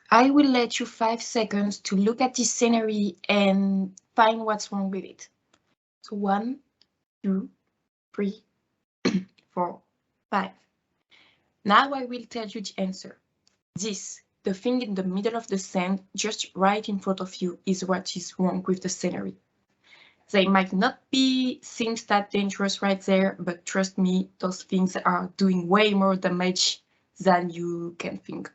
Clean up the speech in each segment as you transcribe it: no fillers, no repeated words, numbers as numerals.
I will let you 5 seconds to look at this scenery and find what's wrong with it. So 1, 2, 3, 4, 5. Now I will tell you the answer. This, the thing in the middle of the sand, just right in front of you, is what is wrong with the scenery. They might not be things that dangerous right there, but trust me, those things are doing way more damage than you can think.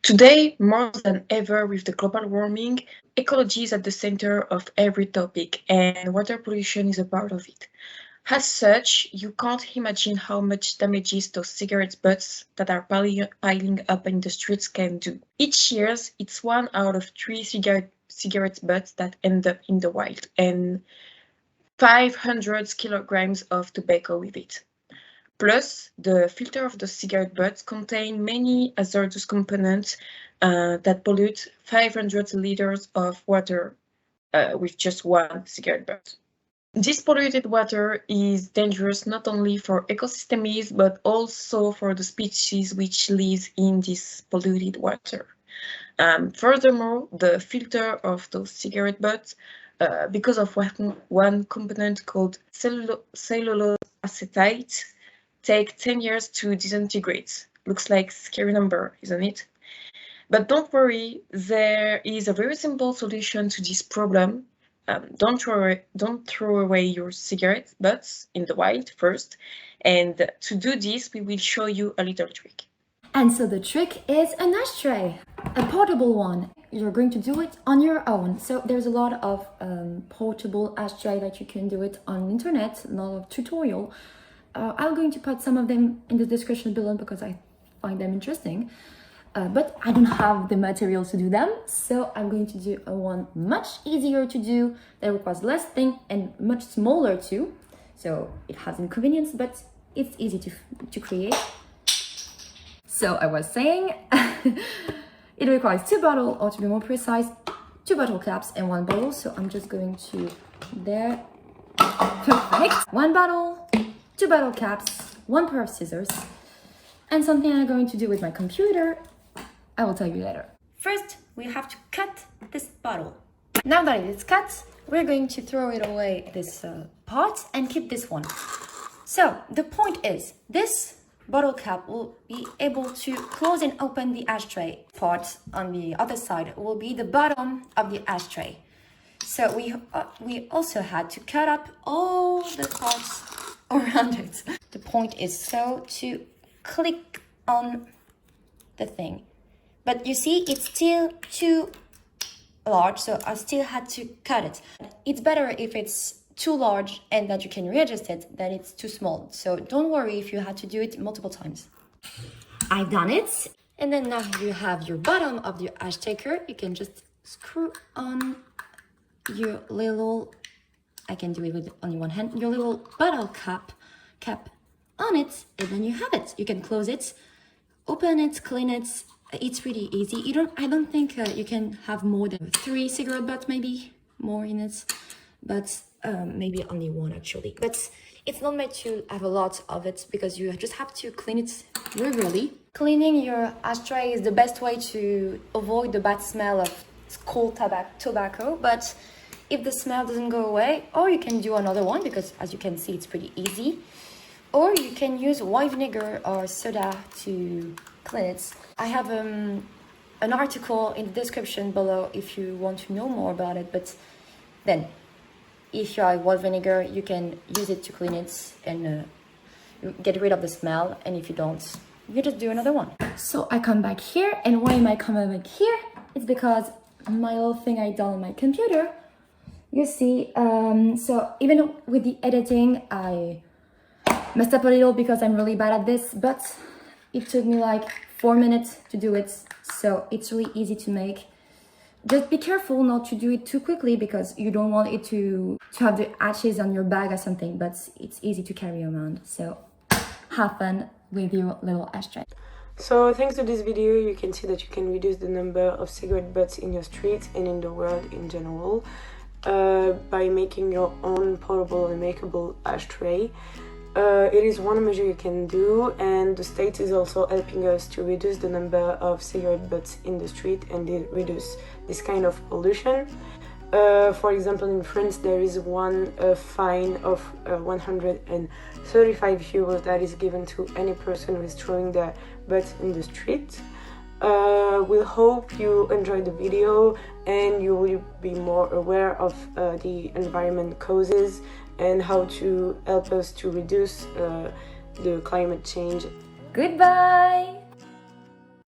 Today, more than ever with the global warming, ecology is at the center of every topic, and water pollution is a part of it. As such, you can't imagine how much damages those cigarette butts that are piling up in the streets can do. Each year, it's 1 out of 3 cigarette butts that end up in the wild, and 500 kilograms of tobacco with it. Plus, the filter of the cigarette butts contain many hazardous components that pollute 500 liters of water with just 1 cigarette butt. This polluted water is dangerous not only for ecosystems, but also for the species which lives in this polluted water. Furthermore, the filter of those cigarette butts, because of one component called cellulose acetate, take 10 years to disintegrate. Looks like a scary number, isn't it? But don't worry, there is a very simple solution to this problem. Don't throw away your cigarette butts in the wild first. And to do this, we will show you a little trick. And so the trick is an ashtray, a portable one. You're going to do it on your own. So there's a lot of portable ashtray that you can do it on the internet, a lot of tutorial. I'm going to put some of them in the description below because I find them interesting. But I don't have the material to do them, so I'm going to do a one much easier to do that requires less thing and much smaller too. So it has inconvenience, but it's easy to create. So I was saying, it requires 2 bottles, or to be more precise, 2 bottle caps and 1 bottle. So I'm just going to there. Perfect. 1 bottle, 2 bottle caps, 1 pair of scissors, and something I'm going to do with my computer. I will tell you later. First, we have to cut this bottle. Now that it is cut, we're going to throw it away, this part, and keep this one. So the point is, this bottle cap will be able to close and open the ashtray. Part on the other side will be the bottom of the ashtray. So we also had to cut up all the parts around it. The point is so to click on the thing. But you see, it's still too large, so I still had to cut it. It's better if it's too large and that you can readjust it than it's too small. So don't worry if you had to do it multiple times. I've done it. And then now you have your bottom of your ash taker. You can just screw on your little, I can do it with only one hand, your little bottle cap on it, and then you have it. You can close it, open it, clean it. It's really easy. I don't think you can have more than 3 cigarette butts, maybe more in it, but maybe only 1 actually. But it's not made to have a lot of it because you just have to clean it regularly. Cleaning your ashtray is the best way to avoid the bad smell of cold tobacco, but if the smell doesn't go away, or you can do another one because as you can see it's pretty easy, or you can use white vinegar or soda to clean it. I have an article in the description below if you want to know more about it, but then if you have white vinegar you can use it to clean it and get rid of the smell, and if you don't, you just do another one. So I come back here, and why am I coming back here? It's because my little thing I done on my computer, you see, so even with the editing I messed up a little because I'm really bad at this, but it took me like 4 minutes to do it, so it's really easy to make. Just be careful not to do it too quickly because you don't want it to have the ashes on your bag or something, but it's easy to carry around, so have fun with your little ashtray. So thanks to this video, you can see that you can reduce the number of cigarette butts in your street and in the world in general by making your own portable and makeable ashtray. It is one measure you can do, and the state is also helping us to reduce the number of cigarette butts in the street and reduce this kind of pollution. For example, in France there is one fine of 135 euros that is given to any person who is throwing their butt in the street. We hope you enjoyed the video and you will be more aware of the environment causes and how to help us to reduce the climate change. Goodbye!